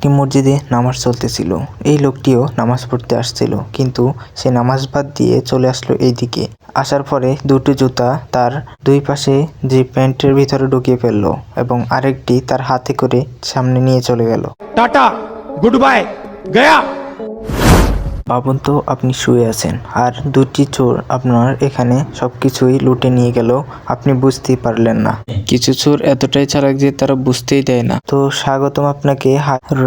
একটি মসজিদে নামাজ চলতেছিল। এই লোকটিও নামাজ পড়তে আসছিল, কিন্তু সে নামাজ বাদ দিয়ে চলে আসলো এইদিকে। আসার পরে দুটো জুতা তার দুই পাশে যে প্যান্টের ভিতরে ঢুকিয়ে ফেললো এবং আরেকটি তার হাতে করে সামনে নিয়ে চলে গেল। Tata, good bye, Gaya. ভাবুন তো, আপনি শুয়ে আছেন আর দুটি চোর আপনার এখানে সবকিছুই লুটে নিয়ে গেল, আপনি বুঝতেই পারলেন না। কিছু চোর এতটাই চালাক যে তারা বুঝতেই দেয় না। তো স্বাগতম আপনাকে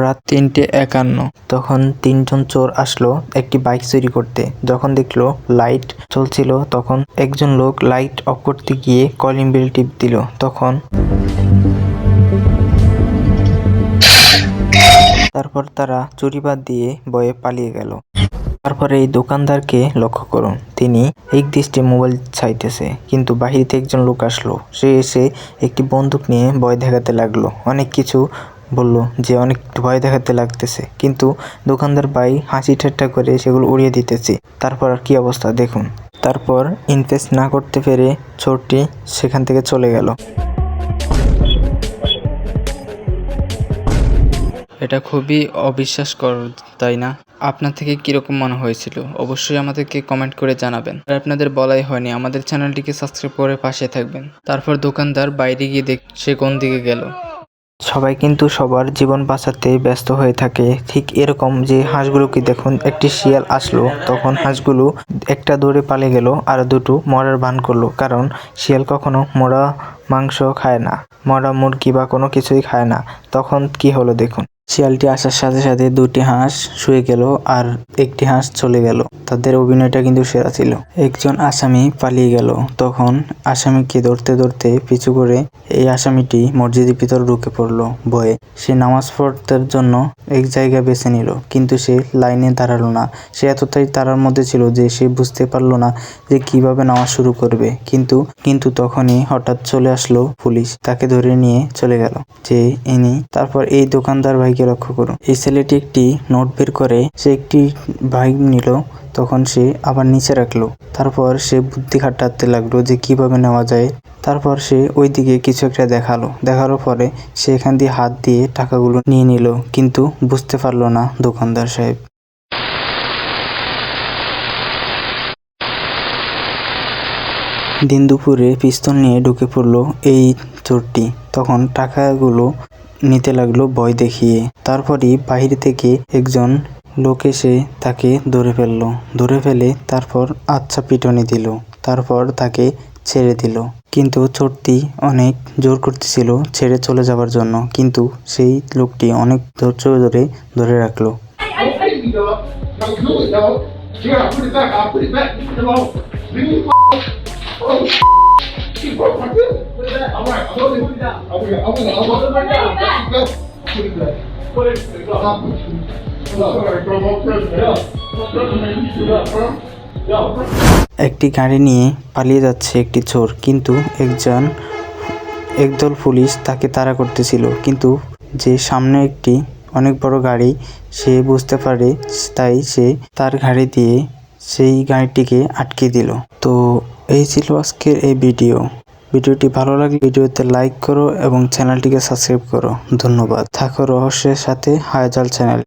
রাত 3:51। তখন তিনজন চোর আসলো একটি বাইক চুরি করতে। যখন দেখলো লাইট চলছিল, তখন একজন লোক লাইট অফ করতে গিয়ে কলিং বেল টিপ দিল। তারপর তারা চুরি বাদ দিয়ে ভয়ে পালিয়ে গেল। তারপরে এই দোকানদারকে লক্ষ্য করুন, তিনি এক দৃষ্টি মোবাইল চাইতেছে, কিন্তু বাহির থেকে একজন লোক আসলো। সে এসে একটি বন্দুক নিয়ে ভয় দেখাতে লাগলো, অনেক কিছু বললো যে অনেক ভয় দেখাতে লাগতেছে, কিন্তু দোকানদার ভাই হাসি ঠাট্টা করে সেগুলো উড়িয়ে দিতেছে। তারপর আর কি অবস্থা দেখুন। তারপর ইনভেস্ট না করতে পেরে চোরটি সেখান থেকে চলে গেল। এটা খুবই অবিশ্বাসকর, তাই না? আপনার থেকে কীরকম মনে হয়েছিল অবশ্যই আমাদেরকে কমেন্ট করে জানাবেন। আর আপনাদের বলাই হয়নি, আমাদের চ্যানেলটিকে সাবস্ক্রাইব করে পাশে থাকবেন। তারপর দোকানদার বাইরে গিয়ে সে কোন দিকে গেল। সবাই কিন্তু সবার জীবন বাঁচাতে ব্যস্ত হয়ে থাকে। ঠিক এরকম যে হাঁসগুলোকে দেখুন, একটি শিয়াল আসলো, তখন হাঁসগুলো একটা দৌড়ে পালিয়ে গেল আর দুটো মরার ভান করলো, কারণ শিয়াল কখনো মরা মাংস খায় না, মরা মুরগি বা কোনো কিছুই খায় না। তখন কি হলো দেখুন, শিয়ালটি আসার সাথে সাথে দুটি হাঁস শুয়ে গেল আর একটি হাঁস চলে গেল। তাদের অভিনয়টা কিন্তু সেরা ছিল। একজন আসামি পালিয়ে গেল, তখন আসামিকে ধরতে ধরতে পিছু করে এই আসামিটি মসজিদের ভিতর ঢুকে পড়লো ভয়ে। সে নামাজ পড়তে জন্য এক জায়গা বেছে নিল, কিন্তু সে লাইনে দাঁড়ালো না। সে এতটাই তারার মধ্যে ছিল যে সে বুঝতে পারলো না যে কিভাবে নামাজ শুরু করবে। কিন্তু তখনই হঠাৎ চলে আসলো পুলিশ, তাকে ধরে নিয়ে চলে গেল যে ইনি। তারপর এই দোকানদার ভাইকে লক্ষ্য করুন, এই ছেলেটি একটি নোট বের করে সে একটি বাইক নিল, তখন সে আবার নিচে রাখলো। তারপর সে বুদ্ধি খাটাতে লাগলো যে কিভাবে নেওয়া যায়। তারপর সে ওইদিকে কিছু একটা দেখানোর পরে সে এখান দিয়ে হাত দিয়ে টাকাগুলো নিয়ে নিল, কিন্তু বুঝতে পারলো না দোকানদার সাহেব। দিন দুপুরে পিস্তল নিয়ে ঢুকে পড়লো এই চোরটি, তখন টাকাগুলো নিতে লাগলো ভয় দেখিয়ে। তারপরই বাহির থেকে একজন লোক এসে তাকে ধরে ফেলে তারপর আচ্ছা পিটনি দিল, তারপর তাকে ছেড়ে দিল। কিন্তু চোরটি অনেক জোর করতেছিল ছেড়ে চলে যাবার জন্য, কিন্তু সেই লোকটি অনেক ধৈর্য ধরে রাখলো। একটি গাড়ি নিয়ে পালিয়ে যাচ্ছে একটি চোর, কিন্তু একদল পুলিশ তাকে তাড়া করতেছিল, কিন্তু যে সামনে একটি অনেক বড় গাড়ি সে বুঝতে পারে, তাই সে তার গাড়ি দিয়ে সেই গাড়িটিকে আটকে দিল। তো এই ছিল আজকের এই ভিডিওটি ভালো লাগলে ভিডিওতে লাইক করো এবং চ্যানেলটিকে সাবস্ক্রাইব করো। ধন্যবাদ। থাকো রহস্যের সাথে হায়াজাল চ্যানেল।